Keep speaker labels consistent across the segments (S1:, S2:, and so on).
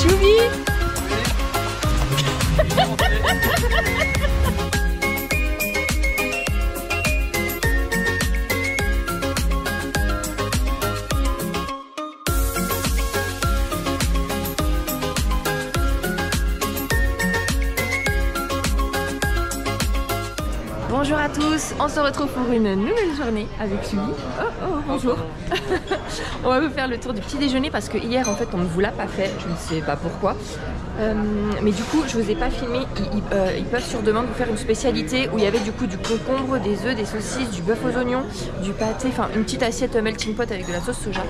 S1: Choubi. Bonjour à tous, on se retrouve pour une nouvelle journée avec Choubi. Oh, bonjour. On va vous faire le tour du petit déjeuner parce que hier en fait on ne vous l'a pas fait, je ne sais pas pourquoi. Mais du coup je vous ai pas filmé, ils peuvent sur demande vous faire une spécialité où il y avait du coup du concombre, des œufs, des saucisses, du bœuf aux oignons, du pâté, enfin une petite assiette melting pot avec de la sauce soja.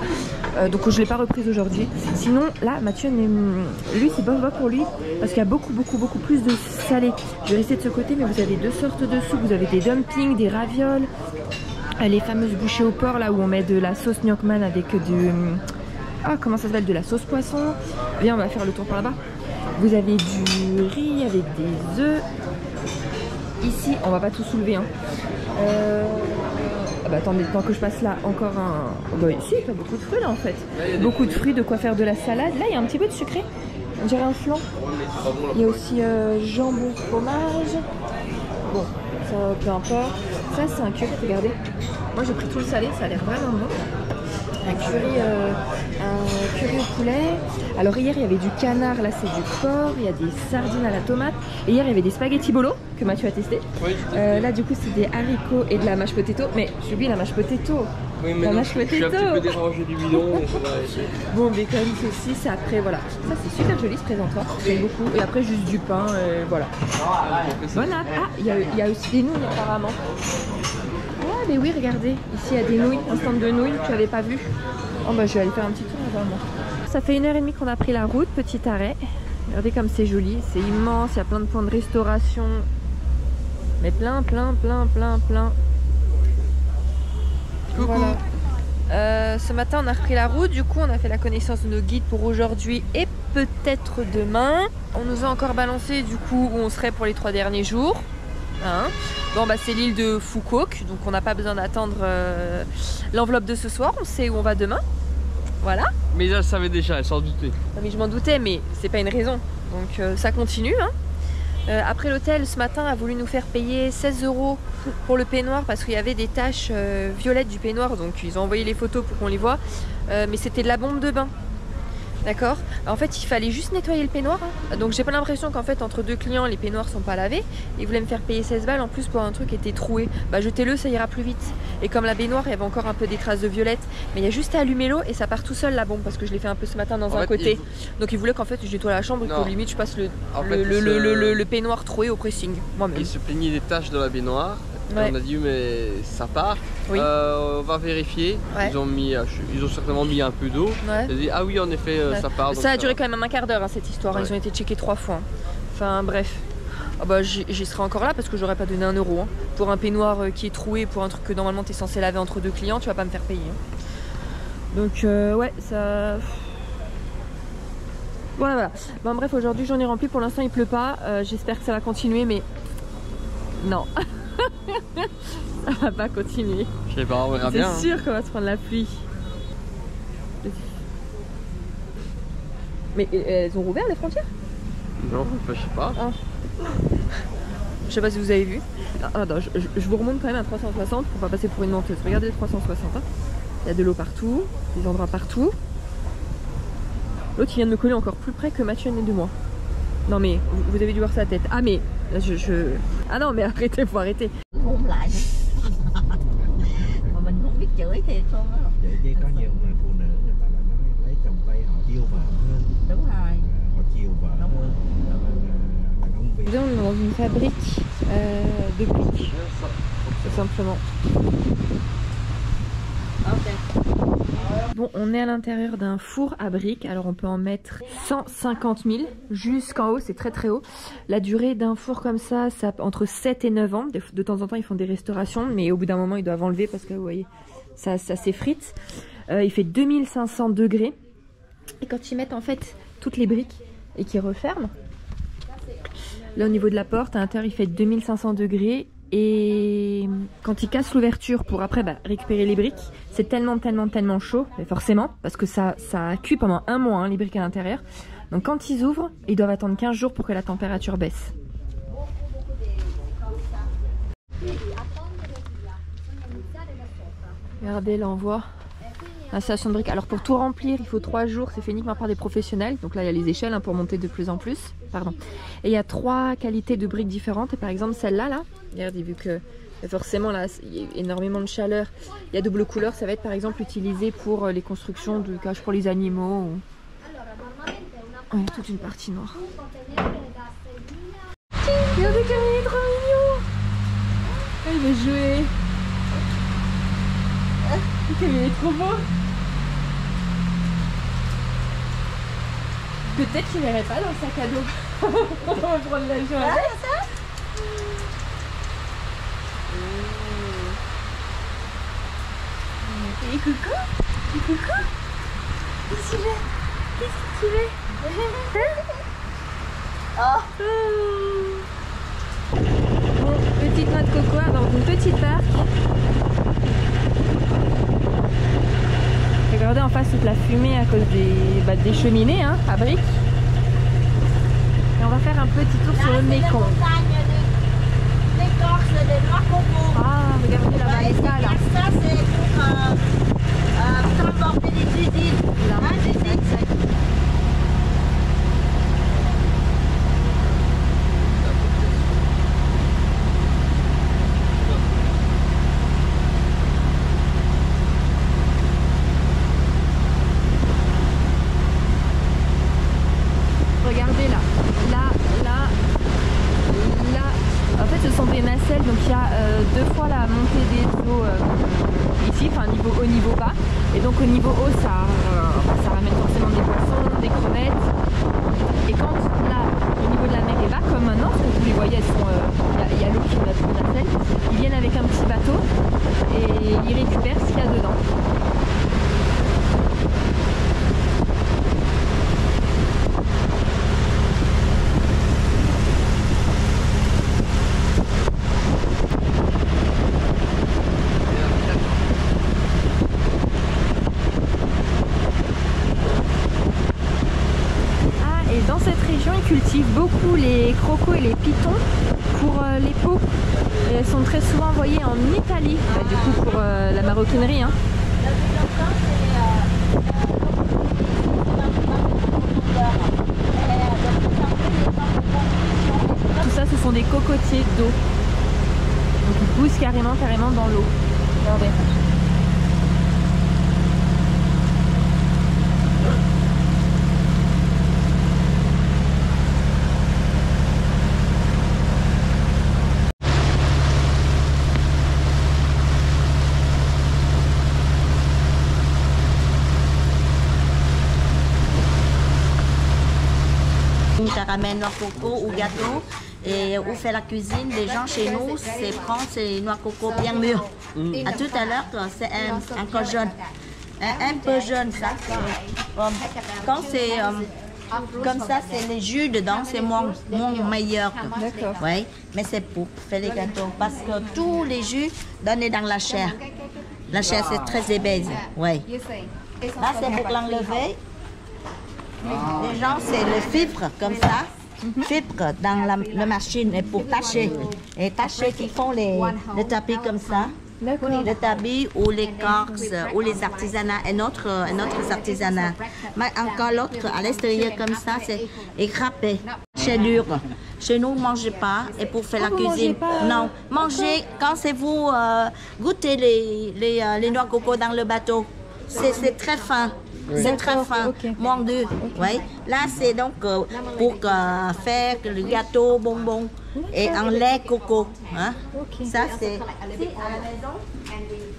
S1: Donc je l'ai pas reprise aujourd'hui. Sinon là Mathieu, lui c'est bof pour lui parce qu'il y a beaucoup plus de salé. Je vais rester de ce côté mais vous avez deux sortes de soupes, vous avez des dumplings, des ravioles, les fameuses bouchées au porc là où on met de la sauce gnocchman avec du... Ah comment ça s'appelle, de la sauce poisson. Viens on va faire le tour par là-bas. Vous avez du riz avec des œufs. Ici, on va pas tout soulever. Hein. Ah bah attendez, tant que je passe là, encore un... Bah ici, il y a beaucoup de fruits là en fait. Beaucoup de fruits, de quoi faire de la salade. Là, il y a un petit peu de sucré. On dirait un flan. Il y a aussi jambon, fromage. Bon, ça peu importe. Ça, c'est un curry, regardez. Moi, j'ai pris tout le salé, ça a l'air vraiment bon. Un curry au poulet. Alors hier il y avait du canard, là c'est du porc, il y a des sardines à la tomate. Et hier il y avait des spaghettis bolo que Mathieu a testé. Oui, là du coup c'est des haricots et de la mashed potato. Mais j'ai oublié la mashed potato. Oui, mais la mashed potato. Je suis un petit peu dérangé du bidon. Bon bacon, saucisse, après voilà. Ça c'est super joli ce présentoir, j'aime beaucoup. Et après juste du pain, voilà. Bon app. Ah, il y a aussi des nouilles apparemment. Ah mais oui regardez, ici il y a des nouilles, un stand de nouilles, tu n'avais pas vu. Oh bah je vais aller faire un petit tour avant moi. Ça fait 1h30 qu'on a pris la route, petit arrêt. Regardez comme c'est joli, c'est immense, il y a plein de points de restauration. Mais plein. Voilà. Ce matin on a repris la route, du coup on a fait la connaissance de nos guides pour aujourd'hui et peut-être demain. On nous a encore balancé du coup où on serait pour les 3 derniers jours. Hein. Bon bah c'est l'île de Fukuoka, donc on n'a pas besoin d'attendre l'enveloppe de ce soir, on sait où on va demain. Voilà. Mais elle savait déjà, elle s'en doutait. Non, mais je m'en doutais, mais c'est pas une raison. Donc ça continue. Hein. Après l'hôtel, ce matin a voulu nous faire payer 16 € pour le peignoir parce qu'il y avait des taches violettes du peignoir, donc ils ont envoyé les photos pour qu'on les voit. Mais c'était de la bombe de bain. D'accord. En fait, il fallait juste nettoyer le peignoir. Hein. Donc j'ai pas l'impression qu'en fait entre deux clients les peignoirs sont pas lavés. Ils voulaient me faire payer 16 balles en plus pour un truc qui était troué. Bah jetez-le, ça ira plus vite. Et comme la baignoire, il y avait encore un peu des traces de violette, mais il y a juste à allumer l'eau et ça part tout seul la bombe parce que je l'ai fait un peu ce matin dans un côté. Donc il voulait qu'en fait je nettoie la chambre et qu'au limite je passe le peignoir troué au pressing. Moi-même.
S2: Il se plaignait des taches dans la baignoire. Ouais. On a dit mais ça part, oui. On va vérifier. Ouais. Ils ont certainement mis un peu d'eau. Ouais. Ils ont dit ah oui en effet ouais. Ça part.
S1: Ça a duré quand même un quart d'heure hein, cette histoire. Ouais. Ils ont été checkés 3 fois. Hein. Enfin bref. Ah bah, j'y serai encore là parce que j'aurais pas donné 1 € hein. Pour un peignoir qui est troué, pour un truc que normalement tu es censé laver entre 2 clients, tu vas pas me faire payer. Hein. Donc ouais ça... Voilà. Bon bref aujourd'hui j'en ai rempli, pour l'instant il pleut pas. J'espère que ça va continuer mais... Non. Ça va pas continuer.
S2: Je sais pas, on verra bien.
S1: C'est sûr qu'on va se prendre la pluie. Mais elles ont rouvert les frontières?
S2: Non, je sais pas. Ah.
S1: Je sais pas si vous avez vu. Attends, je vous remonte quand même à 360 pour pas passer pour une menteuse. Regardez les 360. Hein. Il y a de l'eau partout, des endroits partout. L'autre il vient de me coller encore plus près que Mathieu n'est de moi. Non mais vous avez dû voir sa tête. Ah mais là Ah non mais arrêtez, faut arrêter. On est dans une fabrique de briques, tout simplement. Bon, on est à l'intérieur d'un four à briques, alors on peut en mettre 150 000 jusqu'en haut, c'est très haut. La durée d'un four comme ça, entre 7 et 9 ans. De temps en temps, ils font des restaurations, mais au bout d'un moment, ils doivent enlever parce que vous voyez, ça s'effrite. Il fait 2500 degrés. Et quand ils mettent en fait toutes les briques et qu'ils referment, là au niveau de la porte, à l'intérieur, il fait 2500 degrés. Et quand ils cassent l'ouverture pour après récupérer les briques, c'est tellement chaud, mais forcément, parce que ça cuit pendant 1 mois hein, les briques à l'intérieur. Donc quand ils ouvrent, ils doivent attendre 15 jours pour que la température baisse. Regardez, là on voit l'installation de briques. Alors pour tout remplir, il faut 3 jours, c'est fait uniquement par des professionnels. Donc là il y a les échelles pour monter de plus en plus. Pardon. Et il y a 3 qualités de briques différentes. Et par exemple celle-là, regardez, vu que forcément là il y a énormément de chaleur, il y a double couleur, ça va être par exemple utilisé pour les constructions de cages pour les animaux. Ou... Ouais, toute une partie noire. Regardez comme il est trop mignon. Il veut jouer. Comme il est trop beau. Peut-être qu'il n'irait pas dans le sac à dos. On va prendre la joie. Ah, ça. Et coucou. Et coucou. Qu'est-ce que tu veux? Qu'est-ce que tu veux? Oh. Bon, petite noix de coco dans une petite barque. Regardez en face toute la fumée à cause des cheminées à briques. Et on va faire un petit tour sur le Mékong.
S3: L'écorce de noix coco.
S1: Ah, regardez là-bas, et ça là.
S3: Ça c'est pour transporter les usines.
S1: Regardez là. En fait, ce sont des nacelles, donc il y a 2 fois la montée des eaux ici, enfin au niveau bas. Et donc au niveau haut, ça ramène forcément des poissons, des crevettes. Et quand là, au niveau de la mer est bas, comme maintenant, parce que vous les voyez, il y a l'eau qui va sur la nacelle, ils viennent avec un petit bateau et ils récupèrent ce qu'il y a dedans. Dans cette région, ils cultivent beaucoup les crocos et les pitons pour les peaux. Elles sont très souvent envoyées en Italie, du coup pour la maroquinerie. Tout ça, ce sont des cocotiers d'eau. Donc ils poussent carrément dans l'eau. Regardez.
S3: Caramel, noix coco ou gâteau. Et où fait la cuisine, les gens chez nous, c'est prendre ces noix coco bien mûres. À tout à l'heure, c'est encore jaune. Un peu jaune, ça. Quand c'est comme ça, c'est les jus dedans, c'est mon meilleur.
S1: D'accord.
S3: Oui, mais c'est pour faire les gâteaux. Parce que tous les jus donnent dans la chair. La chair, c'est très épaisse. Oui. Là, c'est pour l'enlever. Les gens, c'est le fibres comme ça, fibres dans la machine et pour tâcher. Et tâcher qui font le tapis comme ça. Le tapis ou l'écorce ou les artisanats, un autre artisanat. Mais encore l'autre à l'extérieur comme ça, c'est écrapé. C'est dur. Chez nous, ne mangez pas. Et pour faire la cuisine, non. Mangez quand c'est vous goûtez les noix coco dans le bateau. C'est très fin. C'est très fin, mordu. Ouais. Là, c'est donc pour faire le gâteau, bonbon et en lait coco. Hein? Ça, c'est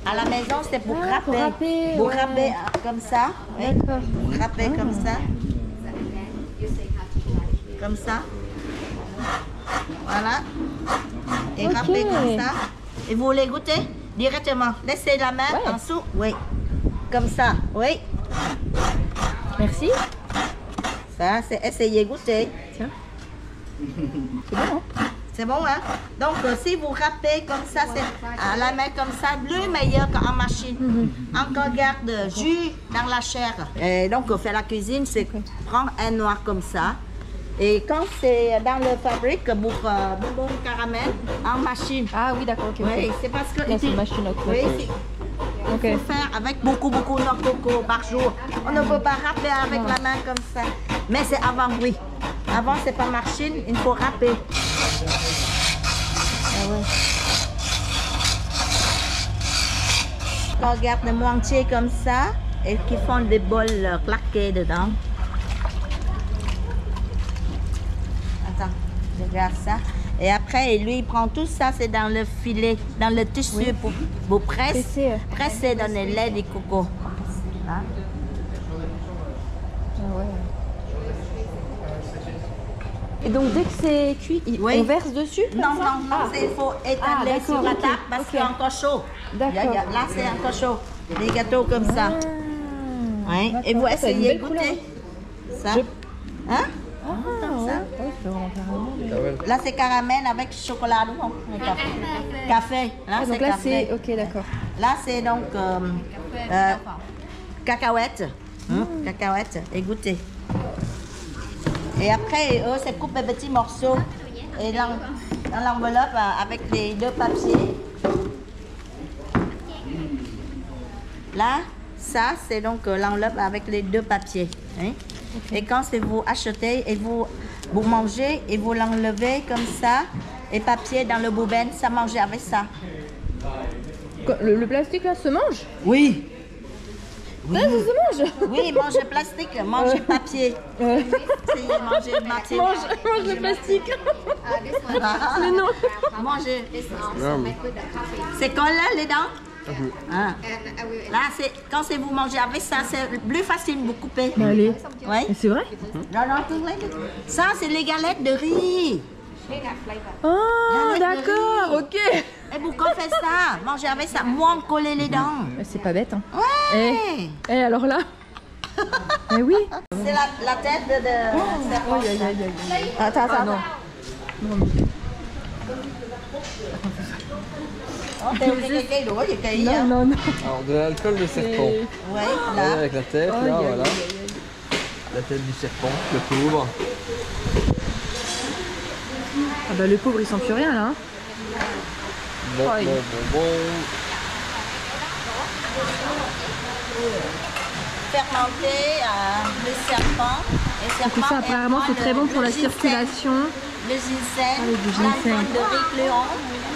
S3: à la maison, c'est pour râper. Pour râper comme ça. Oui. Pour râper comme ça. Comme ça. Voilà. Et râper comme ça. Et vous voulez goûter directement. Laissez la main en dessous. Oui. Comme ça. Oui.
S1: Merci.
S3: Ça, c'est essayer goûter.
S1: Tiens. C'est bon, hein?
S3: C'est bon, hein? Donc, si vous râpez comme ça, c'est à la main comme ça, le meilleur qu'en machine. Encore garde jus dans la chair. Et donc, on fait la cuisine, c'est prendre un noir comme ça. Et quand c'est dans le fabrique pour bonbon caramel, en machine.
S1: Ah oui, d'accord, ok.
S3: Oui, c'est parce que...
S1: Là, c'est une machine à
S3: oui, il faut faire avec beaucoup de noix de coco par jour. On ne peut pas râper avec la main comme ça. Mais c'est avant, oui. Avant, c'est pas machine, il faut râper. Ah ouais. On regarde le moitié comme ça et qui font des bols claqués dedans. Attends, je regarde ça. Et après, lui, il prend tout ça, c'est dans le filet, dans le tissu pour presser dans le lait de coco. Hein?
S1: Ah ouais. Et donc, dès que c'est cuit, on verse dessus?
S3: Non, il faut étaler sur la table parce qu'il est encore chaud.
S1: D'accord.
S3: Là, c'est encore chaud. Des gâteaux comme ça. Ouais. Et vous essayez de goûter ça? Hein? Comme ça. Là, c'est caramel avec chocolat ou café. Là,
S1: donc là, c'est... Ok, d'accord.
S3: Là, c'est donc cacahuètes. Cacahuètes. Et goûter. Et après, eux, c'est coupé petits morceaux. Et dans l'enveloppe, avec les 2 papiers. Là, ça, c'est donc l'enveloppe avec les 2 papiers. Hein? Et quand vous achetez et vous mangez et vous l'enlevez comme ça, et papier dans le bouben, ça mange avec ça.
S1: Le plastique là se mange?
S3: Oui.
S1: Oui. Ça se mange?
S3: Oui, manger plastique, manger papier. C'est manger papier.
S1: Mange le plastique. Mais non.
S3: Manger. C'est quoi là, les dents? Ah. Là, quand vous mangez avec ça, c'est plus facile de vous couper.
S1: Allez.
S3: Oui.
S1: C'est vrai?
S3: Non, ça, c'est les galettes de riz.
S1: Oh, d'accord, ok.
S3: Et pourquoi on fait ça? Manger avec ça, moins coller les dents.
S1: C'est pas bête, hein.
S3: Ouais.
S1: Et alors là? Eh oui.
S3: C'est la tête de...
S1: Attends, non. Non.
S2: Alors, de l'alcool de serpent.
S3: Oui, là.
S2: Avec la tête, là, voilà. La tête du serpent, le pauvre.
S1: Ah bah le pauvre, il sent plus rien, là. Hein.
S2: Bon.
S3: Fermenter le serpent. Et
S1: tout ça, apparemment, c'est très bon pour la circulation.
S3: Le ginseng, l'alcool de récléon.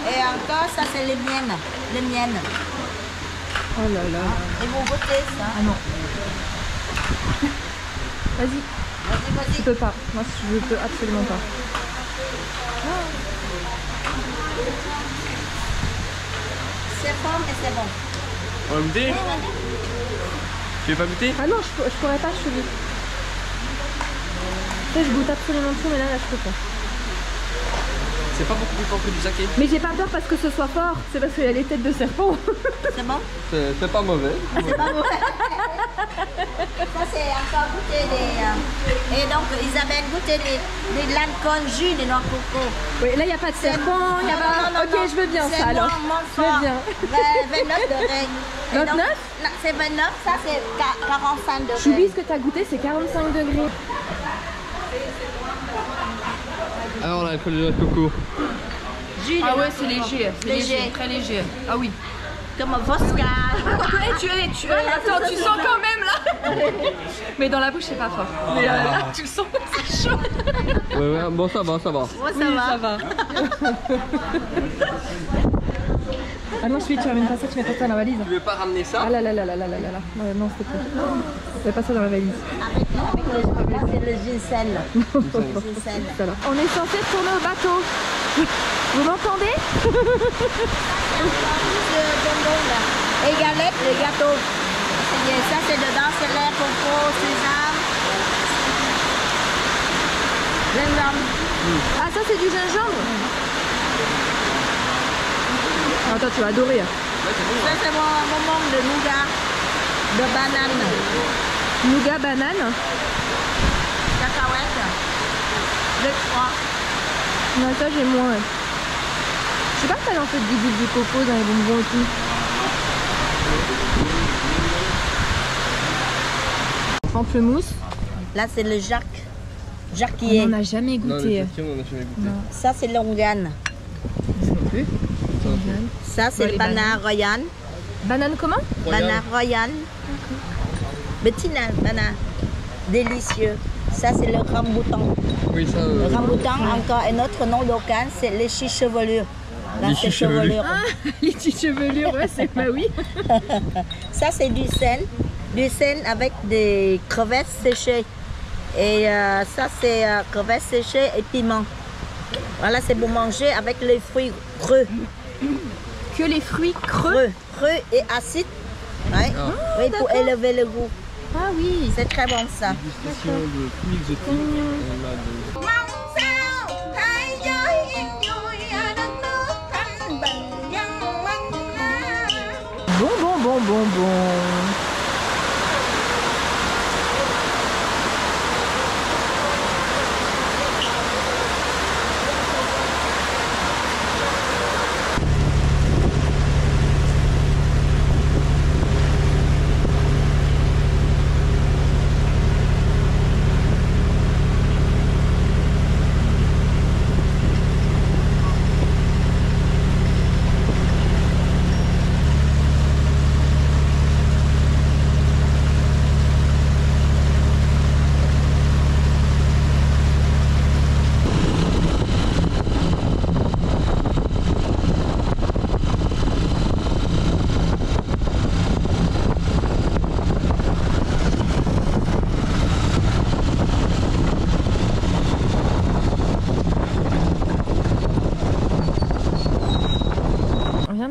S3: Et encore, ça, c'est les miennes. Les miennes.
S1: Oh là là.
S3: Et vous goûtez ça?
S1: Ah non. Vas-y. Je peux pas. Moi, je peux absolument pas.
S3: C'est bon, mais c'est bon.
S2: On va goûter? Tu veux pas goûter?
S1: Ah non, je pourrais pas, je suis vite. Tu sais, je goûte absolument tout, mais là, je peux pas.
S2: C'est pas beaucoup plus fort que du saké.
S1: Mais j'ai pas peur parce que ce soit fort, c'est parce qu'il y a les têtes de serpent.
S3: C'est bon?
S2: C'est pas mauvais.
S3: C'est pas mauvais. Ça, c'est encore goûter des... Et donc, Isabelle, goûter de l'alcool jus de noix de coco.
S1: Oui, là, il n'y a pas de serpent, il n'y a pas... Ok, je veux bien ça, alors. Je veux bien.
S3: 29 degrés.
S1: 29?
S3: C'est 29, ça, c'est 45 degrés.
S1: J'oublie ce que tu as goûté, c'est 45 degrés.
S2: Alors, l'alcool de noix de coco.
S1: Ah ouais, c'est léger, très léger. Ah oui.
S3: Comme un vodka.
S1: Attends, tu sens quand même là. Mais dans la bouche, c'est pas fort. Mais là, tu le sens, c'est chaud.
S2: Ouais, bon, ça va.
S3: Moi, ça va.
S1: Ah non, tu ramènes pas ça, tu mets pas ça dans la valise.
S2: Tu veux pas ramener ça?
S1: Ah là. Non, s'il te plaît. Tu mets pas ça dans la valise.
S3: Là, c'est le ginseng.
S1: On est censé tourner au bateau. Vous m'entendez?
S3: Et galettes, les gâteaux. Ça, c'est dedans, c'est lait, coco, sésame. Gingembre.
S1: Ah, ça, c'est du gingembre? Attends, tu vas adorer.
S3: Ça, c'est mon moment de nougat, de banane.
S1: Nougat, banane.
S3: Cacahuète. Le 3.
S1: Non, ça j'ai moins. Ouais. Je sais pas si t'as en fait des gouttes de coco dans les bonbons et tout. Pamplemousse.
S3: Là, c'est le Jacques.
S1: On n'en a jamais goûté.
S2: Non,
S3: ça, c'est l'Ongane.
S1: Non plus.
S3: Ça, c'est le banane royal.
S1: Banane comment?
S3: Banane royal. Petit banane. Délicieux. Ça, c'est le ramboutan.
S2: Oui, ça.
S3: Le ramboutan, encore un autre nom local, c'est les chichevelures.
S2: Les chichevelures.
S1: Ah, les chichevelures, ouais, c'est pas oui.
S3: Ça, c'est du sel. Du sel avec des crevettes séchées. Et ça, c'est crevettes séchées et piment. Voilà, c'est pour manger avec les fruits creux.
S1: Que les fruits creux?
S3: Creux et acides. Ouais.
S1: Ah,
S3: oui, pour élever le goût.
S1: Ah oui.
S3: C'est très bon ça.
S2: Dégustation de fruits exotiques.
S1: Bon.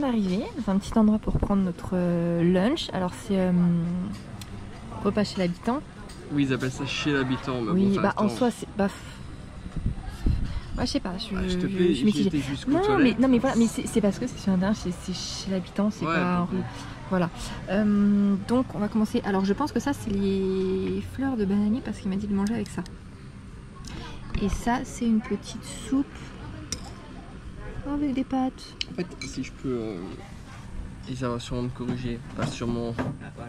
S1: D'arriver dans un petit endroit pour prendre notre lunch. Alors c'est repas chez l'habitant.
S2: Oui, ils appellent ça chez l'habitant.
S1: Oui, bon, bah en soi c'est bah, je sais pas, je
S2: te plaît, j'étais jusqu'aux toilettes.
S1: Non mais voilà, mais c'est parce que c'est sur un c'est chez l'habitant, c'est pas voilà. Donc on va commencer. Alors je pense que ça c'est les fleurs de bananier parce qu'il m'a dit de manger avec ça. Et ça c'est une petite soupe avec des pâtes.
S2: En fait, si je peux, Isa va sûrement me corriger, pas sûrement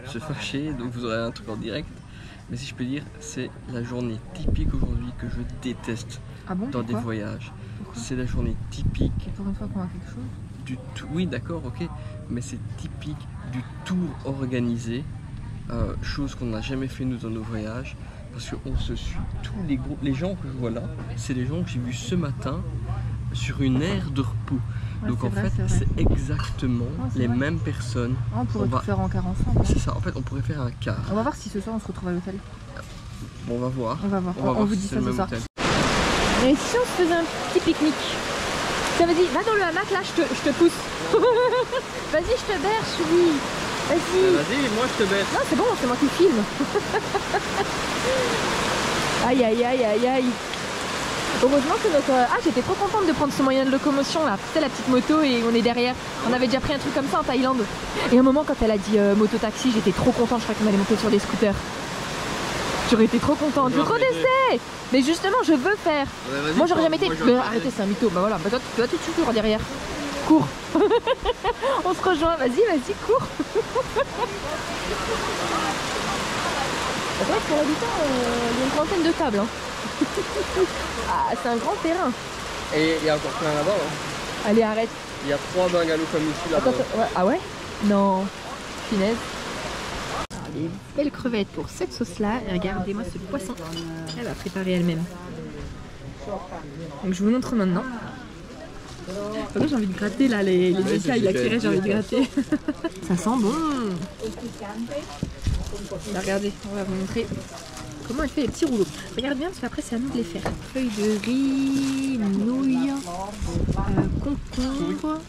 S2: se fâcher, donc vous aurez un truc en direct. Mais si je peux dire, c'est la journée typique aujourd'hui que je déteste dans des voyages. C'est la journée typique.
S1: Et pour une fois qu'on a quelque chose
S2: du tout. Oui, d'accord, ok, mais c'est typique du tour organisé, chose qu'on n'a jamais fait nous dans nos voyages, parce qu'on se suit tous les groupes. Les gens que je vois là, c'est les gens que j'ai vus ce matin sur une aire de repos.
S1: Ouais,
S2: donc en
S1: vrai,
S2: fait c'est exactement les mêmes personnes.
S1: On pourrait tout faire en quart ensemble.
S2: C'est ça, en fait on pourrait faire un quart.
S1: On va voir si ce soir on se retrouve à l'hôtel.
S2: Bon, on va voir.
S1: On vous dit ça ce soir. Et si on se faisait un petit pique-nique? Ça veut dire, va dans le hamac là, je te pousse. Vas-y, je te berce, oui. Vas-y.
S2: Vas-y, moi je te berce.
S1: Non, c'est bon, c'est moi qui filme. Aïe, aïe, aïe, aïe, aïe. Heureusement que notre... Ah, j'étais trop contente de prendre ce moyen de locomotion là. C'était la petite moto et on est derrière. On avait déjà pris un truc comme ça en Thaïlande. Et à un moment, quand elle a dit moto-taxi, j'étais trop contente. Je crois qu'on allait monter sur des scooters. J'aurais été trop contente. Le gros essai. Mais justement, je veux faire. Ouais, moi, j'aurais jamais été. Mais arrêtez, c'est un mytho. Bah voilà, bah, toi, tu cours derrière. Cours. On se rejoint. Vas-y, cours. C'est vrai que pour l'habitant, il y a une trentaine de tables. Hein. Ah, c'est un grand terrain.
S2: Et il y a encore plein là-bas. Hein.
S1: Allez, arrête.
S2: Il y a 3 bungalows comme ici là-bas.
S1: Ouais. Ah ouais? Non. Finesse. Alors, les belles crevettes pour cette sauce-là. Et regardez-moi ce poisson. Elle va préparer elle-même. Donc je vous montre maintenant. Moi j'ai envie de gratter là les écailles là qui restent, j'ai envie de gratter. Ça sent bon. Là, regardez, on va vous montrer comment elle fait les petits rouleaux. Regarde bien parce qu'après c'est à nous de les faire. Feuilles de riz, nouilles, concombre.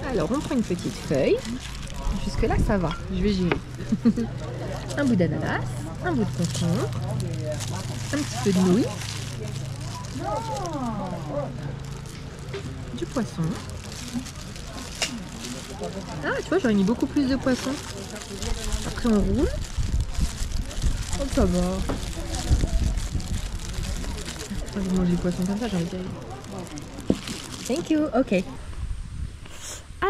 S1: Alors on prend une petite feuille. Jusque là ça va, je vais gérer. Un bout d'ananas, un bout de concombre, un petit peu de nouilles, du poisson, Ah, tu vois, j'aurais mis beaucoup plus de poissons. Après, on roule. Oh, ça va. Je vais manger du poisson comme ça, j'ai envie d'y aller. Thank you, ok.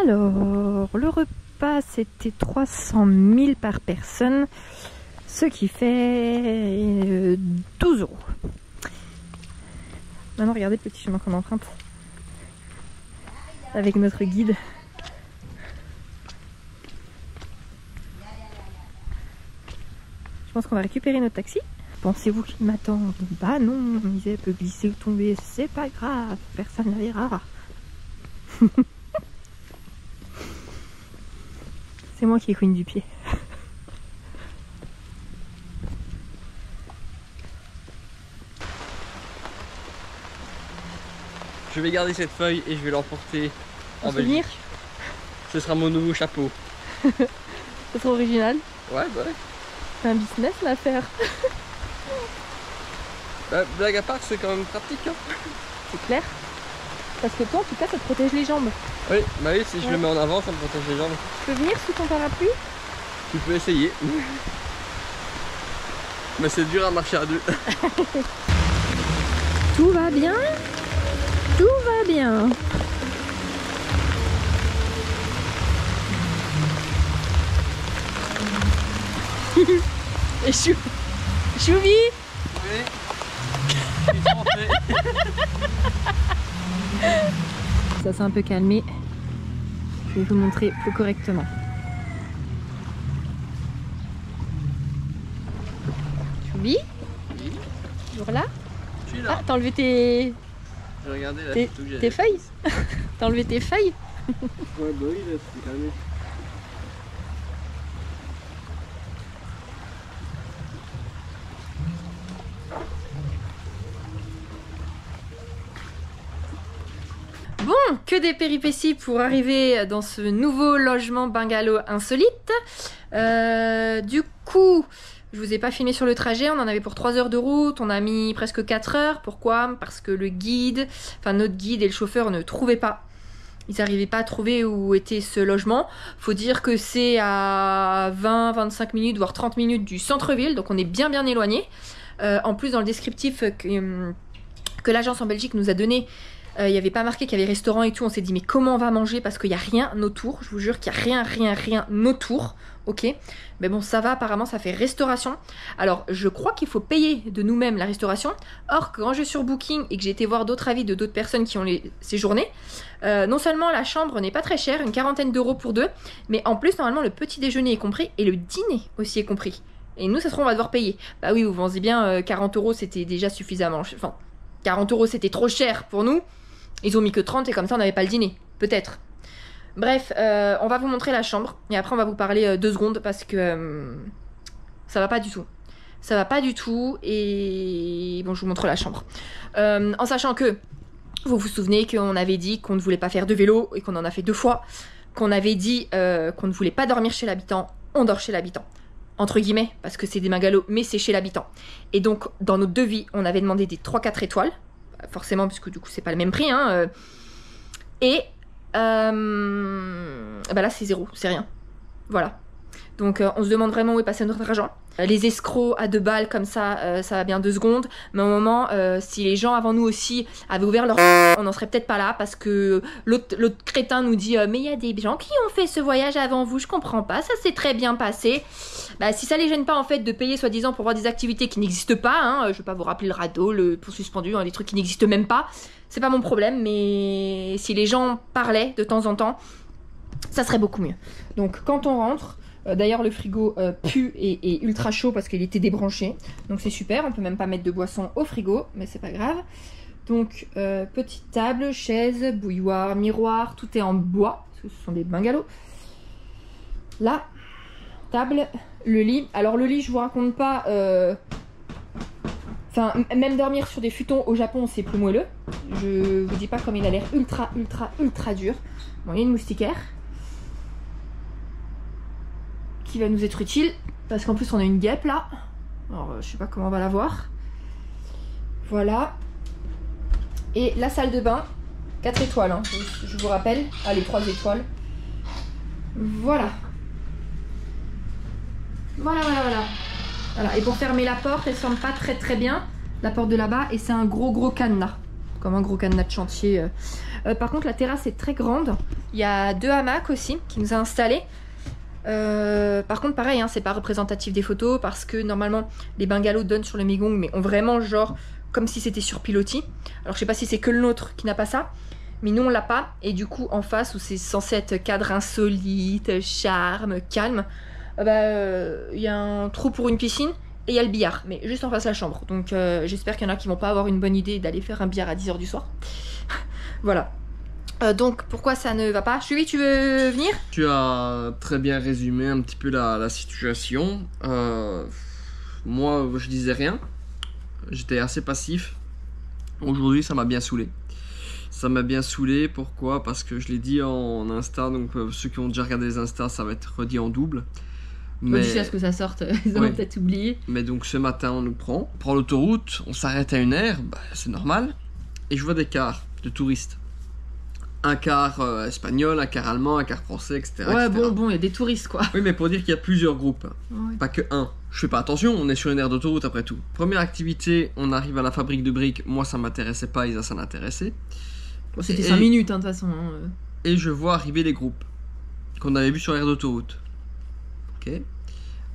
S1: Alors, le repas, c'était 300 000 par personne, ce qui fait 12 €. Maintenant, regardez le petit chemin qu'on emprunte avec notre guide. Je pense qu'on va récupérer notre taxi. Pensez-vous qu'il m'attend? Bah non, il peut glisser ou tomber, c'est pas grave, personne ne verra. C'est moi qui ai queen du pied.
S2: Je vais garder cette feuille et je vais l'emporter en
S1: souvenir.
S2: Belgique. Ce sera mon nouveau chapeau.
S1: C'est trop original.
S2: Ouais, bah ouais.
S1: C'est un business l'affaire.
S2: Bah, blague à part, c'est quand même pratique. Hein.
S1: C'est clair. Parce que toi, en tout cas, ça te protège les jambes.
S2: Oui, bah oui, si je le mets en avant, ça me protège les jambes.
S1: Tu peux venir sous ton parapluie?
S2: Tu peux essayer. Mais c'est dur à marcher à deux.
S1: Tout va bien? Tout va bien. Et Chouvi?
S2: Oui. Je suis français.
S1: Ça s'est un peu calmé. Je vais vous montrer plus correctement. Chouvi?
S2: Oui.
S1: Toujours là?
S2: Je suis là.
S1: Ah, t'as enlevé tes...
S2: J'ai regardé la photo que j'avais.
S1: Tes feuilles? T'as enlevé tes feuilles?
S2: Ouais, bah oui, là, c'est calmé.
S1: Bon, que des péripéties pour arriver dans ce nouveau logement bungalow insolite. Du coup, je vous ai pas filmé sur le trajet, on en avait pour 3 heures de route, on a mis presque 4 heures. Pourquoi? Parce que le guide, enfin notre guide et le chauffeur ne trouvaient pas. Ils n'arrivaient pas à trouver où était ce logement. Faut dire que c'est à 20-25 minutes, voire 30 minutes du centre-ville, donc on est bien éloigné. En plus, dans le descriptif que l'agence en Belgique nous a donné, il n'y avait pas marqué qu'il y avait restaurant et tout. On s'est dit mais comment on va manger parce qu'il n'y a rien autour. Je vous jure qu'il n'y a rien autour. Ok, mais bon ça va, apparemment ça fait restauration. Alors je crois qu'il faut payer de nous-mêmes la restauration. Or quand je suis sur Booking et que j'ai été voir d'autres avis de d'autres personnes qui ont séjourné, non seulement la chambre n'est pas très chère, une 40aine d'euros pour deux, mais en plus normalement le petit déjeuner est compris et le dîner aussi est compris. Et nous ça se trouve on va devoir payer. Bah oui, vous pensez bien, 40 euros c'était déjà suffisamment. Enfin 40 euros c'était trop cher pour nous. Ils ont mis que 30 et comme ça on n'avait pas le dîner, peut-être. Bref, on va vous montrer la chambre et après on va vous parler 2 secondes parce que ça va pas du tout. Ça va pas du tout et bon je vous montre la chambre. En sachant que vous vous souvenez qu'on avait dit qu'on ne voulait pas faire de vélo et qu'on en a fait 2 fois. Qu'on avait dit qu'on ne voulait pas dormir chez l'habitant, on dort chez l'habitant. Entre guillemets, parce que c'est des bungalows, mais c'est chez l'habitant. Et donc dans notre devis, on avait demandé des 3-4 étoiles. Forcément, puisque du coup c'est pas le même prix. Hein, et bah là c'est 0, c'est rien. Voilà. Donc on se demande vraiment où est passé notre argent. Les escrocs à 2 balles comme ça, ça va bien 2 secondes. Mais au moment, si les gens avant nous aussi avaient ouvert leur... on n'en serait peut-être pas là parce que l'autre crétin nous dit mais il y a des gens qui ont fait ce voyage avant vous, je comprends pas, ça s'est très bien passé. Bah si ça les gêne pas en fait de payer soi-disant pour voir des activités qui n'existent pas, hein, je vais pas vous rappeler le radeau, le pont suspendu, hein, des trucs qui n'existent même pas, c'est pas mon problème, mais si les gens parlaient de temps en temps, ça serait beaucoup mieux. Donc quand on rentre... D'ailleurs le frigo pue et est ultra chaud parce qu'il était débranché. Donc c'est super, on peut même pas mettre de boisson au frigo, mais c'est pas grave. Donc petite table, chaise, bouilloire, miroir, tout est en bois, parce que ce sont des bungalows. Là, table, le lit. Alors le lit je vous raconte pas... Enfin, même dormir sur des futons au Japon c'est plus moelleux. Je vous dis pas comme il a l'air ultra dur. Bon, il y a une moustiquaire qui va nous être utile parce qu'en plus on a une guêpe là, alors je sais pas comment on va la voir. Voilà, et la salle de bain 4 étoiles hein. Je vous rappelle, allez 3 étoiles, Voilà. Voilà. Voilà, et pour fermer la porte, elle ne se ferme pas très bien, la porte de là-bas, et c'est un gros cadenas, comme un gros cadenas de chantier. Par contre, la terrasse est très grande, il y a 2 hamacs aussi qui nous a installés. Par contre, pareil, hein, c'est pas représentatif des photos, parce que normalement, les bungalows donnent sur le Megong, mais ont vraiment genre, comme si c'était sur pilotis. Alors je sais pas si c'est que le nôtre qui n'a pas ça, mais nous on l'a pas, et du coup en face, où c'est censé être cadre insolite, charme, calme, y a un trou pour une piscine et il y a le billard, mais juste en face de la chambre. Donc j'espère qu'il y en a qui vont pas avoir une bonne idée d'aller faire un billard à 10 h du soir. Voilà. Donc pourquoi ça ne va pas? Chubby, tu veux venir?
S2: Tu as très bien résumé un petit peu la situation. Moi, je disais rien. J'étais assez passif. Aujourd'hui, ça m'a bien saoulé. Ça m'a bien saoulé, pourquoi? Parce que je l'ai dit en Insta, donc ceux qui ont déjà regardé les Insta, ça va être redit en double.
S1: Mais jusqu'à ce que ça sorte, ils ont peut-être oublié.
S2: Mais donc ce matin, on prend l'autoroute, on s'arrête à une aire, c'est normal. Et je vois des cars de touristes. Un car espagnol, un car allemand, un car français, etc.
S1: Ouais,
S2: etc.
S1: bon, il y a des touristes quoi.
S2: Oui, mais pour dire qu'il y a plusieurs groupes,
S1: Ouais.
S2: pas que un. Je fais pas attention, on est sur une aire d'autoroute après tout. Première activité, on arrive à la fabrique de briques. Moi, ça m'intéressait pas, Isa, ça m'intéressait.
S1: Bon, c'était 5 minutes, hein, de toute façon.
S2: Et je vois arriver les groupes qu'on avait vus sur l'aire d'autoroute. Ok.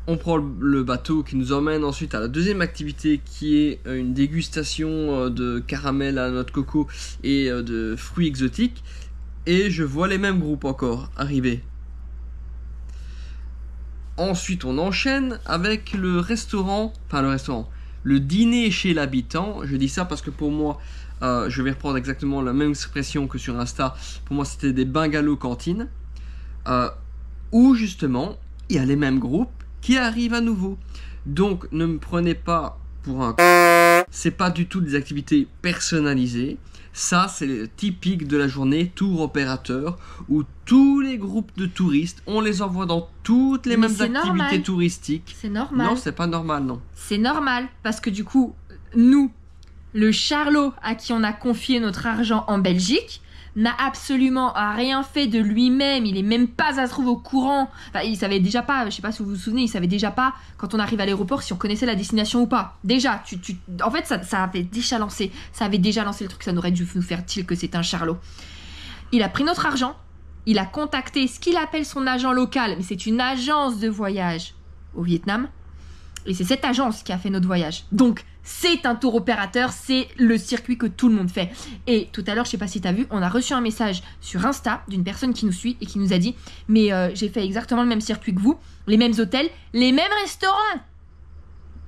S2: On prend le bateau qui nous emmène ensuite à la deuxième activité qui est une dégustation de caramel à la noix de coco et de fruits exotiques. Et je vois les mêmes groupes encore arriver. Ensuite, on enchaîne avec le dîner chez l'habitant. Je dis ça parce que pour moi, je vais reprendre exactement la même expression que sur Insta. Pour moi, c'était des bungalows cantines. Où justement, il y a les mêmes groupes qui arrivent à nouveau. Donc, ne me prenez pas pour un... C'est pas du tout des activités personnalisées. Ça, c'est typique de la journée tour opérateur où tous les groupes de touristes, on les envoie dans toutes les mêmes activités touristiques.
S1: C'est normal.
S2: Non, c'est pas normal, non.
S1: C'est normal, parce que du coup, nous, le Charlot à qui on a confié notre argent en Belgique, n'a absolument rien fait de lui-même, il est même pas à se trouver au courant. Enfin, il savait déjà pas, je sais pas si vous vous souvenez, il savait déjà pas quand on arrive à l'aéroport si on connaissait la destination ou pas. Déjà, en fait ça avait déjà lancé le truc, ça n'aurait dû nous faire dire que c'est un Charlot. Il a pris notre argent, il a contacté ce qu'il appelle son agent local, mais c'est une agence de voyage au Vietnam. Et c'est cette agence qui a fait notre voyage. Donc, c'est un tour opérateur, c'est le circuit que tout le monde fait. Et tout à l'heure, je sais pas si tu as vu, on a reçu un message sur Insta d'une personne qui nous suit et qui nous a dit « Mais j'ai fait exactement le même circuit que vous, les mêmes hôtels, les mêmes restaurants !»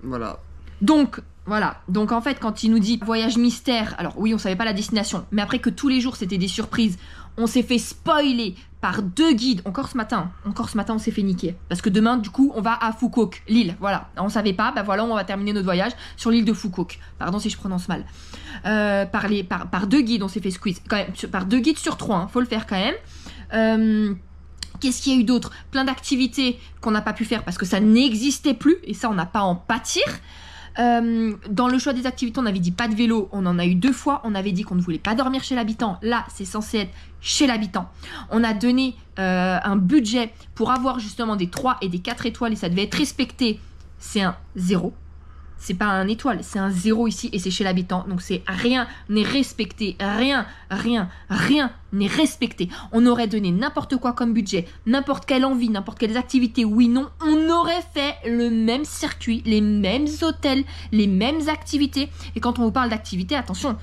S2: Voilà.
S1: Donc, voilà. Donc, en fait, quand il nous dit « Voyage mystère », alors oui, on savait pas la destination, mais après que tous les jours, c'était des surprises, on s'est fait spoiler par 2 guides. Encore ce matin, on s'est fait niquer. Parce que demain, du coup, on va à Phu Quoc, l'île. Voilà. On savait pas, voilà, on va terminer notre voyage sur l'île de Phu Quoc. Pardon si je prononce mal. Par 2 guides, on s'est fait squeeze. Quand même, par 2 guides sur 3, hein, faut le faire quand même. Qu'est-ce qu'il y a eu d'autre? Plein d'activités qu'on n'a pas pu faire parce que ça n'existait plus. Et ça, on n'a pas à en pâtir. Dans le choix des activités, on avait dit pas de vélo, on en a eu 2 fois. On avait dit qu'on ne voulait pas dormir chez l'habitant. Là, c'est censé être chez l'habitant. On a donné un budget pour avoir justement des 3 et des 4 étoiles et ça devait être respecté. C'est un 0. C'est pas un étoile, c'est un 0 ici et c'est chez l'habitant. Donc c'est rien n'est respecté, rien n'est respecté. On aurait donné n'importe quoi comme budget, n'importe quelle envie, n'importe quelles activités, oui, non, on aurait fait le même circuit, les mêmes hôtels, les mêmes activités. Et quand on vous parle d'activités, attention,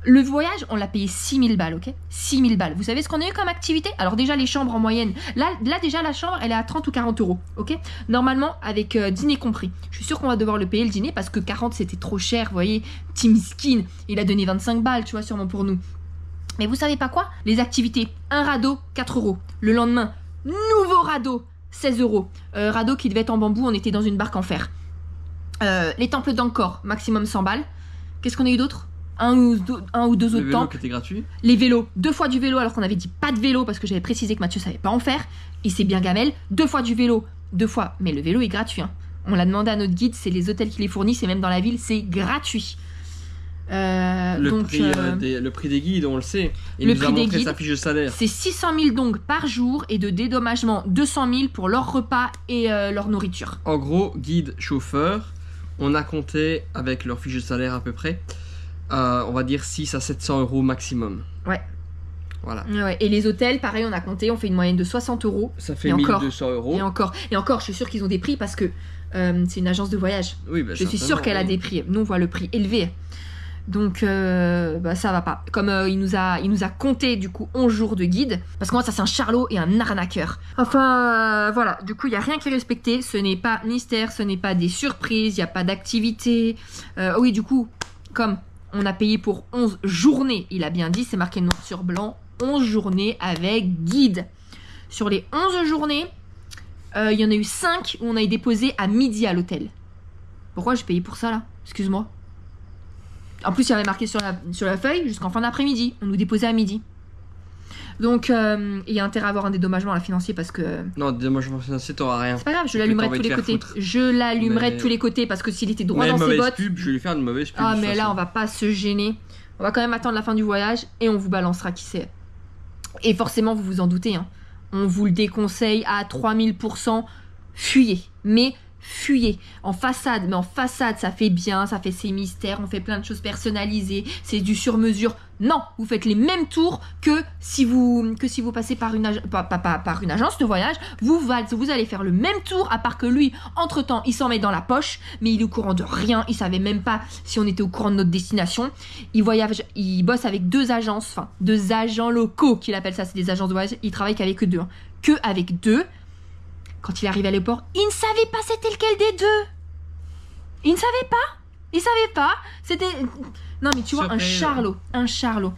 S1: le voyage, on l'a payé 6 000 balles, ok? 6 000 balles. Vous savez ce qu'on a eu comme activité? Alors déjà, les chambres en moyenne, là déjà, la chambre, elle est à 30 ou 40 euros, ok? Normalement, avec dîner compris. Je suis sûre qu'on va devoir le payer, le dîner, parce que 40, c'était trop cher, vous voyez? Tim Skin, il a donné 25 balles, tu vois, sûrement pour nous. Mais vous savez pas quoi? Les activités, un radeau, 4 euros. Le lendemain, nouveau radeau, 16 euros. Radeau qui devait être en bambou, on était dans une barque en fer. Les temples d'Angkor, maximum 100 balles. Qu'est-ce qu'on a eu d'autre? Un ou deux autres temples.
S2: Qui était gratuit.
S1: Les vélos, 2 fois du vélo alors qu'on avait dit pas de vélo parce que j'avais précisé que Mathieu savait pas en faire. Il s'est bien gamelle. 2 fois du vélo, 2 fois. Mais le vélo est gratuit. Hein. On l'a demandé à notre guide, c'est les hôtels qui les fournissent et même dans la ville, c'est gratuit.
S2: Le prix des guides, on le sait. Il nous a montré sa fiche de salaire.
S1: C'est 600 000 donc par jour et de dédommagement 200 000 pour leur repas et leur nourriture.
S2: En gros, guide, chauffeur, on a compté avec leur fiche de salaire à peu près, on va dire 6 à 700 euros maximum.
S1: Ouais.
S2: Voilà.
S1: Ouais. Et les hôtels, pareil, on a compté, on fait une moyenne de 60 euros.
S2: Ça fait 1200 euros.
S1: Et encore, je suis sûre qu'ils ont des prix parce que c'est une agence de voyage.
S2: Oui, bah,
S1: je suis sûre qu'elle a des prix. Nous, on voit le prix élevé. Donc, ça va pas. Comme il nous a compté, du coup, 11 jours de guide. Parce que moi, ça, c'est un charlot et un arnaqueur. Enfin, voilà. Du coup, il n'y a rien qui est respecté. Ce n'est pas mystère, ce n'est pas des surprises, il n'y a pas d'activité. Oui, du coup, comme on a payé pour 11 journées, il a bien dit, c'est marqué noir sur blanc, 11 journées avec guide. Sur les 11 journées, il y en a eu 5 où on a déposé à midi à l'hôtel. Pourquoi j'ai payé pour ça, là? Excuse-moi. En plus, il y avait marqué sur la feuille jusqu'en fin d'après-midi. On nous déposait à midi. Donc, il y a intérêt à avoir un dédommagement à la financier parce que...
S2: Non, dédommagement financier, t'auras rien.
S1: C'est pas grave, je l'allumerai de tous les côtés. Je l'allumerai de tous les côtés parce que s'il était droit dans ses bottes...
S2: je vais lui faire une mauvaise pub.
S1: Ah, mais là, on va pas se gêner. On va quand même attendre la fin du voyage et on vous balancera qui c'est. Et forcément, vous vous en doutez, hein. On vous le déconseille à 3000%. Fuyez. Mais... fuyez en façade, mais en façade ça fait bien, ça fait ses mystères, on fait plein de choses personnalisées, c'est du sur-mesure. Non, vous faites les mêmes tours que si vous passez par une agence de voyage, vous allez faire le même tour, à part que lui, entre-temps, il s'en met dans la poche, mais il est au courant de rien, il savait même pas si on était au courant de notre destination. Il bosse avec 2 agences, enfin 2 agents locaux qu'il appelle ça, c'est des agences de voyage, il travaille qu'avec 2, hein. Que avec 2. Quand il est arrivé à l'aéroport, il ne savait pas c'était lequel des 2. Il ne savait pas. Il savait pas. C'était... Non mais tu vois, un charlot. Un charlot.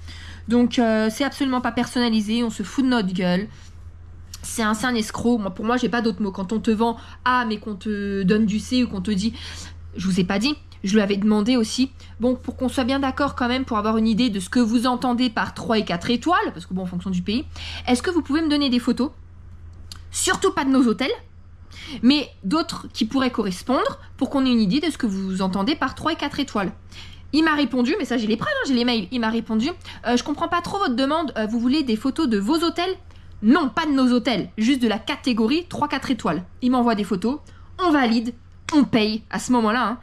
S1: Donc c'est absolument pas personnalisé. On se fout de notre gueule. C'est un escroc. Pour moi, j'ai pas d'autre mot. Quand on te vend A, mais qu'on te donne du C ou qu'on te dit... Je vous ai pas dit. Je lui avais demandé aussi, bon, pour qu'on soit bien d'accord quand même, pour avoir une idée de ce que vous entendez par 3 et 4 étoiles, parce que bon, en fonction du pays, est-ce que vous pouvez me donner des photos ? Surtout pas de nos hôtels, mais d'autres qui pourraient correspondre pour qu'on ait une idée de ce que vous entendez par 3 et 4 étoiles. Il m'a répondu, mais ça j'ai les preuves, hein, j'ai les mails, il m'a répondu, je comprends pas trop votre demande, vous voulez des photos de vos hôtels? Non, pas de nos hôtels, juste de la catégorie 3-4 étoiles. Il m'envoie des photos, on valide, on paye à ce moment-là. Hein.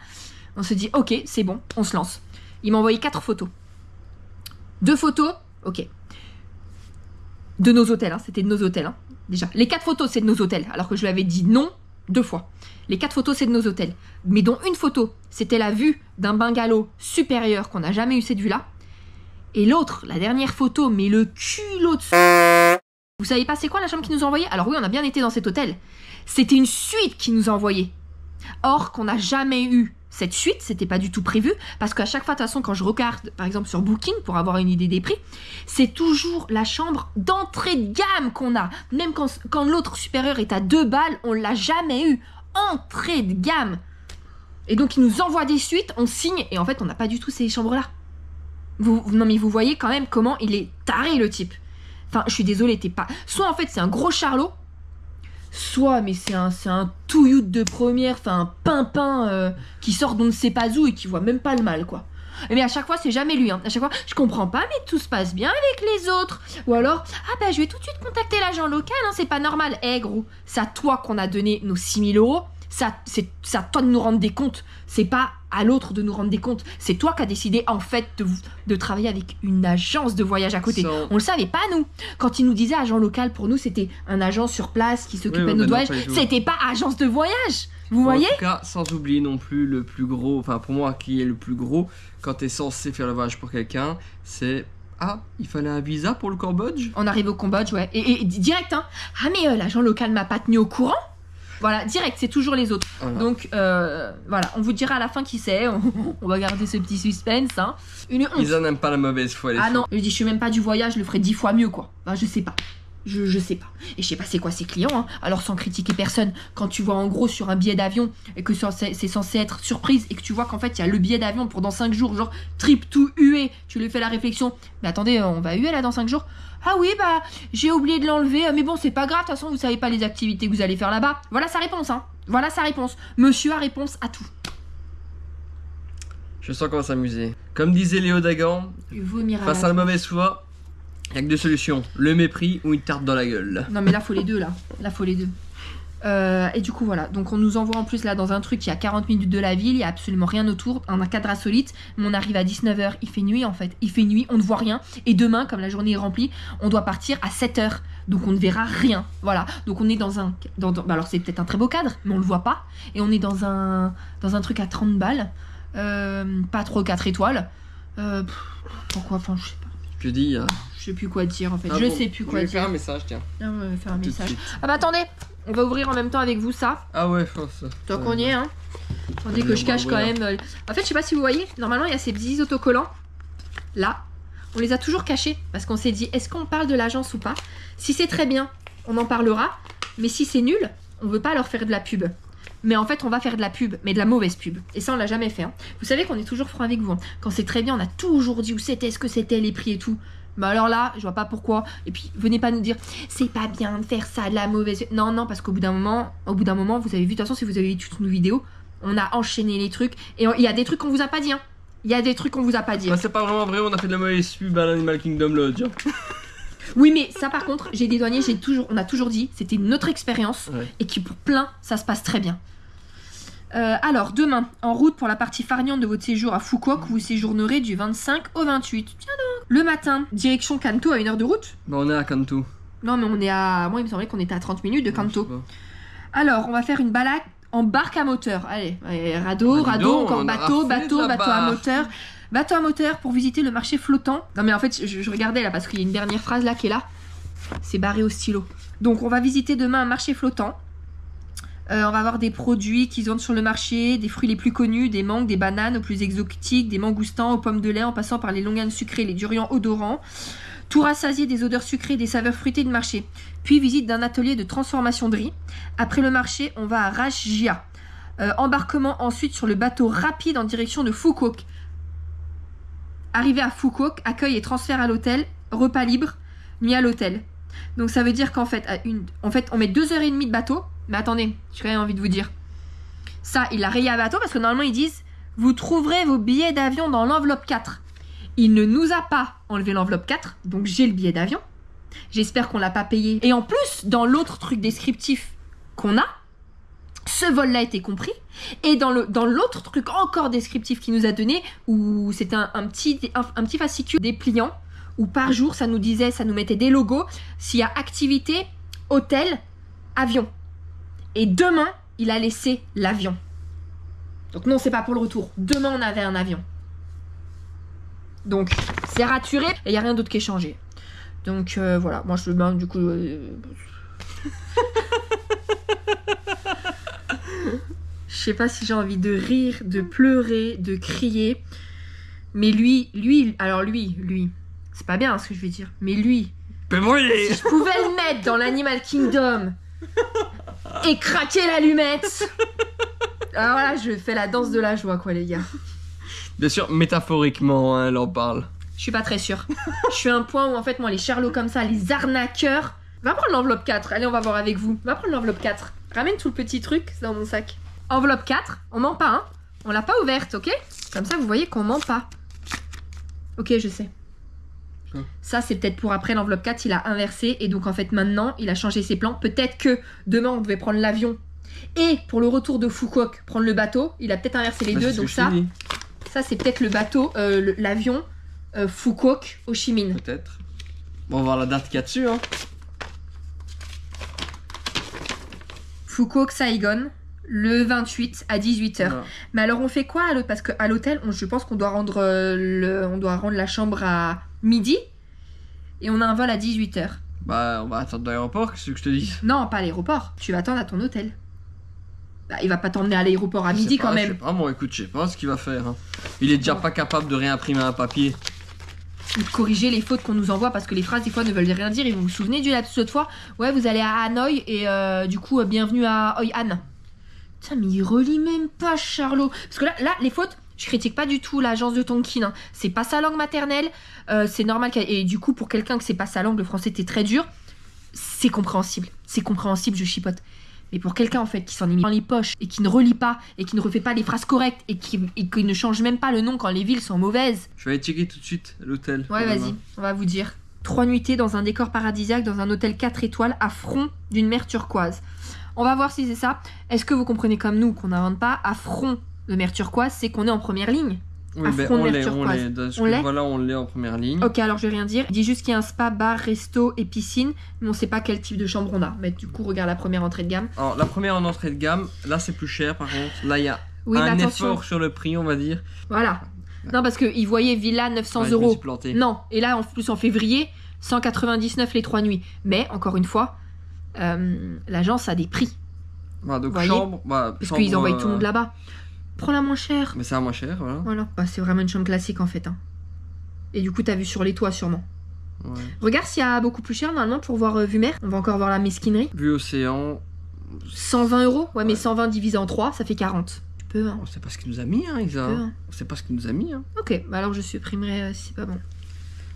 S1: On se dit, ok, c'est bon, on se lance. Il m'a envoyé 4 photos. 2 photos, ok. De nos hôtels, hein, c'était de nos hôtels. Hein. Déjà, les 4 photos, c'est de nos hôtels, alors que je lui avais dit non 2 fois. Les 4 photos, c'est de nos hôtels. Mais dont une photo, c'était la vue d'un bungalow supérieur qu'on n'a jamais eu cette vue-là. Et l'autre, la dernière photo, mais le culot de... Vous savez pas c'est quoi la chambre qu'ils nous a envoyée? Alors oui, on a bien été dans cet hôtel. C'était une suite qu'ils nous a envoyée. Or, qu'on n'a jamais eu cette suite, c'était pas du tout prévu, parce qu'à chaque fois, de toute façon, quand je regarde, par exemple, sur Booking, pour avoir une idée des prix, c'est toujours la chambre d'entrée de gamme qu'on a. Même quand l'autre supérieur est à 2 balles, on l'a jamais eu. Entrée de gamme. Et donc, ils nous envoient des suites, on signe, et en fait, on n'a pas du tout ces chambres-là. Non, mais vous voyez quand même comment il est taré, le type. Enfin, je suis désolée, t'es pas... Soit, en fait, c'est un gros charlot, soit, mais c'est un touilloute de première, enfin un pimpin qui sort d'on ne sait pas où et qui voit même pas le mal, quoi. Mais à chaque fois, c'est jamais lui, hein. À chaque fois, je comprends pas, mais tout se passe bien avec les autres. Ou alors, ah bah je vais tout de suite contacter l'agent local, hein, c'est pas normal. Eh gros, c'est à toi qu'on a donné nos 6 000 €. C'est à toi de nous rendre des comptes. C'est pas à l'autre de nous rendre des comptes. C'est toi qui as décidé en fait de travailler avec une agence de voyage à côté. On le savait pas nous. Quand il nous disait agent local, pour nous c'était un agent sur place qui s'occupait de nos voyages. C'était pas agence de voyage. Vous voyez?
S2: En tout cas, sans oublier non plus le plus gros, enfin pour moi qui est le plus gros, quand tu es censé faire le voyage pour quelqu'un, c'est... Ah, il fallait un visa pour le Cambodge?
S1: On arrive au Cambodge, ouais. Et direct, hein. Ah mais l'agent local m'a pas tenu au courant. Voilà, direct, c'est toujours les autres. Voilà. Donc, voilà, on vous dira à la fin qui c'est. On va garder ce petit suspense. Hein. Une honte.
S2: Ils en aiment pas la mauvaise foi.
S1: Ah non, je dis, je suis même pas du voyage, je le ferai 10 fois mieux, quoi. Enfin, je sais pas. Je sais pas. Et je sais pas c'est quoi ces clients, hein. Alors, sans critiquer personne, quand tu vois en gros sur un billet d'avion et que c'est censé être surprise et que tu vois qu'en fait, il y a le billet d'avion pour dans 5 jours, genre trip to UE, tu lui fais la réflexion. Mais attendez, on va UE là dans 5 jours? Ah oui, bah, j'ai oublié de l'enlever, mais bon, c'est pas grave, de toute façon, vous savez pas les activités que vous allez faire là-bas. Voilà sa réponse, hein. Voilà sa réponse. Monsieur a réponse à tout.
S2: Je sens qu'on va s'amuser. Comme disait Léo Dagan, face à la mauvaise foi, il n'y a que deux solutions. Le mépris ou une tarte dans la gueule.
S1: Non mais là faut les deux là. Là faut les deux. Et du coup voilà, donc on nous envoie en plus là dans un truc qui est à 40 minutes de la ville, il n'y a absolument rien autour, on a un cadre insolite, mais on arrive à 19 h, il fait nuit en fait, il fait nuit, on ne voit rien, et demain, comme la journée est remplie, on doit partir à 7 h, donc on ne verra rien, voilà, donc on est dans un, bah alors c'est peut-être un très beau cadre, mais on le voit pas, et on est dans un truc à 30 balles, pas trop 4 étoiles, pourquoi, enfin je sais pas.
S2: Je dis...
S1: Je sais plus quoi dire en fait, sais plus quoi dire.
S2: Je vais faire un message, tiens.
S1: Ah ouais, faire un message. Ah bah attendez, on va ouvrir en même temps avec vous ça.
S2: Ah ouais, ça.
S1: Tant qu'on y est, hein. Attendez que je cache quand même. En fait, je sais pas si vous voyez, normalement il y a ces petits autocollants. Là, on les a toujours cachés parce qu'on s'est dit, est-ce qu'on parle de l'agence ou pas? Si c'est très bien, on en parlera. Mais si c'est nul, on veut pas leur faire de la pub. Mais en fait, on va faire de la pub, mais de la mauvaise pub. Et ça, on l'a jamais fait. Hein. Vous savez qu'on est toujours franc avec vous. Hein. Quand c'est très bien, on a toujours dit où c'était, ce que c'était, les prix et tout. Bah alors là, je vois pas pourquoi. Et puis, venez pas nous dire, c'est pas bien de faire ça, de la mauvaise... Non, non, parce qu'au bout d'un moment, vous avez vu, de toute façon, si vous avez vu toutes nos vidéos, on a enchaîné les trucs. Et il y a des trucs qu'on vous a pas dit. Hein. Il y a des trucs qu'on vous a pas dit.
S2: Bah, c'est pas vraiment vrai, on a fait de la mauvaise pub à l'Animal Kingdom Lodge.
S1: Oui, mais ça, par contre, j'ai des douaniers, on a toujours dit, c'était notre expérience.
S2: Ouais. Et
S1: qui, pour plein, ça se passe très bien. Alors, demain, en route pour la partie farniente de votre séjour à Phuket, vous séjournerez du 25 au 28. Tiens donc. Le matin, direction Kanto à 1 heure de route.
S2: Bah, on est à Kanto.
S1: Non, mais on est à... Moi, il me semblait qu'on était à 30 minutes de Kanto. Alors, on va faire une balade en barque à moteur. Allez, radeau, encore bateau à moteur. Bateau à moteur pour visiter le marché flottant. Non, mais en fait, je regardais là parce qu'il y a une dernière phrase là qui est là. C'est barré au stylo. Donc, on va visiter demain un marché flottant. On va avoir des produits qui se vendent sur le marché, des fruits les plus connus, des mangues, des bananes aux plus exotiques, des mangoustans aux pommes de lait en passant par les longanes sucrées, les durians odorants. Tout rassasié des odeurs sucrées et des saveurs fruitées de marché. Puis visite d'un atelier de transformation de riz. Après le marché, on va à Rajia. Embarquement ensuite sur le bateau rapide en direction de Phuket. Arrivé à Phuket, accueil et transfert à l'hôtel, repas libre, nuit à l'hôtel. Donc ça veut dire qu'en fait, on met 2h30 de bateau. Mais attendez, j'ai quand même envie de vous dire. Ça, il l'a rayé à bateau parce que normalement ils disent vous trouverez vos billets d'avion dans l'enveloppe 4. Il ne nous a pas enlevé l'enveloppe 4, donc j'ai le billet d'avion. J'espère qu'on l'a pas payé. Et en plus, dans l'autre truc descriptif qu'on a, ce vol-là était compris. Et dans l'autre truc encore descriptif qu'il nous a donné, où c'était un petit fascicule dépliant, où par jour ça nous disait, ça nous mettait des logos, s'il y a activité, hôtel, avion. Et demain, il a laissé l'avion. Donc non, c'est pas pour le retour. Demain, on avait un avion. Donc, c'est raturé et il n'y a rien d'autre qui est changé. Donc, voilà. Moi, je me du coup... Je sais pas si j'ai envie de rire, de pleurer, de crier. Mais lui... C'est pas bien ce que je vais dire. Mais lui...
S2: Si
S1: je pouvais le mettre dans l'Animal Kingdom... et craquer l'allumette. Alors là, je fais la danse de la joie, quoi, les gars.
S2: Bien sûr, métaphoriquement, hein, elle en parle.
S1: Je suis pas très sûre. Je suis à un point où, en fait, moi, les charlots comme ça, les arnaqueurs... Va prendre l'enveloppe 4. Allez, on va voir avec vous. Va prendre l'enveloppe 4. Ramène tout le petit truc, c'est dans mon sac. Enveloppe 4, on ment pas, hein. On l'a pas ouverte, ok? Comme ça, vous voyez qu'on ment pas. Ok, je sais. Ça, c'est peut-être pour après l'enveloppe 4, il a inversé. Et donc, en fait, maintenant, il a changé ses plans. Peut-être que demain, on devait prendre l'avion. Et pour le retour de Phuket, prendre le bateau. Il a peut-être inversé les deux. Donc ça c'est peut-être le bateau, l'avion Phuket, Ho Chi Minh.
S2: Peut-être. Bon, on va voir la date qu'il y a dessus. Hein.
S1: Phuket, Saigon, le 28 à 18 h. Voilà. Mais alors, on fait quoi à l'hôtel? Parce qu'à l'hôtel, je pense qu'on doit rendre la chambre à midi et on a un vol à 18 h.
S2: Bah, on va attendre à l'aéroport, qu'est-ce que je te dis?
S1: Non, pas à l'aéroport, tu vas attendre à ton hôtel. Bah, il va pas t'emmener à l'aéroport à midi quand même.
S2: Je sais pas, moi, écoute, je sais pas ce qu'il va faire. Hein. Il est déjà pas capable de réimprimer un papier.
S1: Ou de corriger les fautes qu'on nous envoie parce que les phrases, des fois, ne veulent rien dire. Et vous vous souvenez du lapsus de fois? Ouais, vous allez à Hanoï et du coup, bienvenue à Hoi An. Putain, mais il relit même pas, Charlot. Parce que là, les fautes. Je critique pas du tout l'agence de Tonkin, hein. C'est pas sa langue maternelle, c'est normal et du coup pour quelqu'un que c'est pas sa langue, le français était très dur, c'est compréhensible, je chipote. Mais pour quelqu'un en fait qui s'en est mis dans les poches et qui ne relit pas et qui ne refait pas les phrases correctes et qui ne change même pas le nom quand les villes sont mauvaises.
S2: Je vais aller checker tout de suite l'hôtel.
S1: Ouais, vas-y, on va vous dire. 3 nuitées dans un décor paradisiaque dans un hôtel 4 étoiles à front d'une mer turquoise. On va voir si c'est ça. Est-ce que vous comprenez comme nous qu'on n'invente pas à front de mer turquoise, c'est qu'on est en première ligne?
S2: Oui, ben on l'est. Voilà, on l'est en première ligne.
S1: Ok, alors je vais rien dire. Il dit juste qu'il y a un spa, bar, resto et piscine, mais on sait pas quel type de chambre on a. Mais du coup, regarde la première entrée de gamme.
S2: Alors, la première en entrée de gamme, là c'est plus cher par contre. Là, il y a un effort sur le prix, on va dire.
S1: Voilà. Non, parce qu'il voyait villa 900
S2: je me
S1: €.
S2: suis planté.
S1: Non, et là, en plus en février, 199 les 3 nuits. Mais, encore une fois, l'agence a des prix.
S2: Voilà, donc
S1: voyez,
S2: chambre.
S1: Parce qu'ils envoient tout le monde là-bas. Prends la moins chère.
S2: Mais c'est la moins chère, voilà.
S1: Voilà, bah, c'est vraiment une chambre classique en fait. Hein. Et du coup, t'as vu sur les toits sûrement.
S2: Ouais.
S1: Regarde s'il y a beaucoup plus cher normalement pour voir vue mer. On va encore voir la mesquinerie.
S2: Vue océan.
S1: 120 €. Ouais, mais 120 divisé en 3, ça fait 40. Tu peux, hein.
S2: On sait pas ce qu'il nous a mis, hein, Isa.
S1: Tu peux, hein.
S2: On sait pas ce qu'il nous a mis, hein.
S1: Ok, bah alors je supprimerai si c'est pas bon.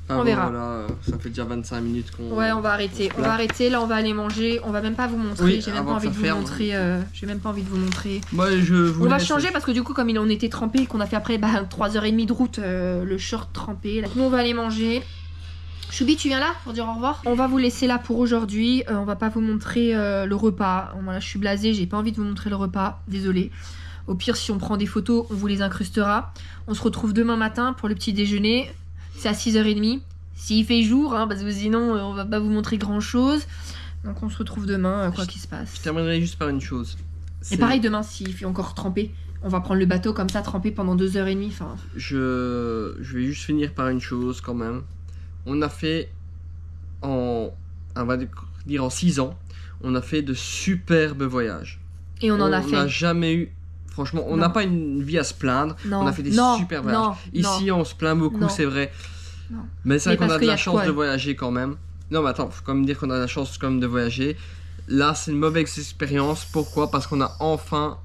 S2: Ah,
S1: on verra.
S2: Voilà, ça fait déjà 25 minutes qu'on...
S1: Ouais, on va arrêter. On va arrêter, là on va aller manger. On va même pas vous montrer.
S2: Oui,
S1: j'ai même pas envie de vous montrer. J'ai même pas envie de vous montrer.
S2: Moi, je vous
S1: on va changer parce que du coup, comme il en était trempé et qu'on a fait après 3h30 de route, le short trempé. Là. Nous, on va aller manger. Choubi, tu viens là pour dire au revoir? On va vous laisser là pour aujourd'hui. On va pas vous montrer le repas. Voilà, je suis blasée, j'ai pas envie de vous montrer le repas. Désolée. Au pire, si on prend des photos, on vous les incrustera. On se retrouve demain matin pour le petit déjeuner. C'est à 6h30. S'il fait jour, hein, parce que sinon on va pas vous montrer grand chose. Donc on se retrouve demain, quoi qu'il se passe.
S2: Je terminerai juste par une chose.
S1: Et pareil demain, s'il fait encore tremper, on va prendre le bateau comme ça, tremper pendant 2h30. Enfin...
S2: Je vais juste finir par une chose quand même. On a fait on va dire en 6 ans, on a fait de superbes voyages.
S1: Et on en a fait.
S2: On n'a jamais eu... Franchement, on n'a pas une vie à se plaindre.
S1: Non.
S2: On a fait des super voyages. Ici, on se plaint beaucoup, c'est vrai.
S1: Non.
S2: Mais c'est vrai qu'on a de la chance de voyager quand même. Non, mais attends, faut quand même dire qu'on a la chance quand même de voyager. Là, c'est une mauvaise expérience. Pourquoi? Parce qu'on a enfin,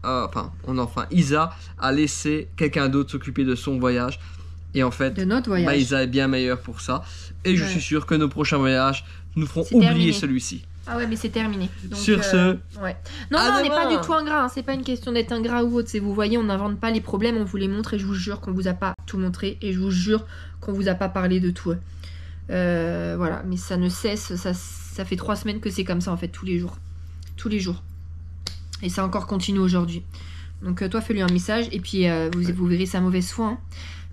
S2: Isa a laissé quelqu'un d'autre s'occuper de son voyage. Et en fait,
S1: de notre voyage.
S2: Isa est bien meilleure pour ça. Et je suis sûr que nos prochains voyages nous feront oublier celui-ci.
S1: Ah ouais, mais c'est terminé. Donc,
S2: sur ce...
S1: Ouais. Non, on n'est pas du tout ingrat. Hein. C'est pas une question d'être ingrat ou autre. C'est vous voyez, on n'invente pas les problèmes, on vous les montre et je vous jure qu'on vous a pas tout montré et je vous jure qu'on vous a pas parlé de tout. Voilà, mais ça ne cesse. Ça fait 3 semaines que c'est comme ça en fait, tous les jours. Tous les jours. Et ça encore continue aujourd'hui. Donc toi, fais-lui un message et puis vous verrez sa mauvaise foi. Hein.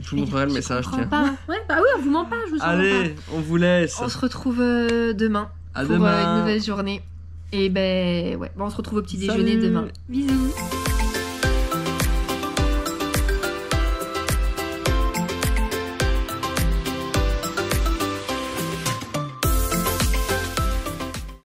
S2: Je vous montrerai le message, tiens.
S1: Pas. Ouais, bah oui, on vous ment pas, je vous en
S2: Allez, on vous laisse.
S1: On se retrouve demain.
S2: À
S1: pour
S2: demain.
S1: une nouvelle journée. Et ben ouais, on se retrouve au petit déjeuner demain. Bisous.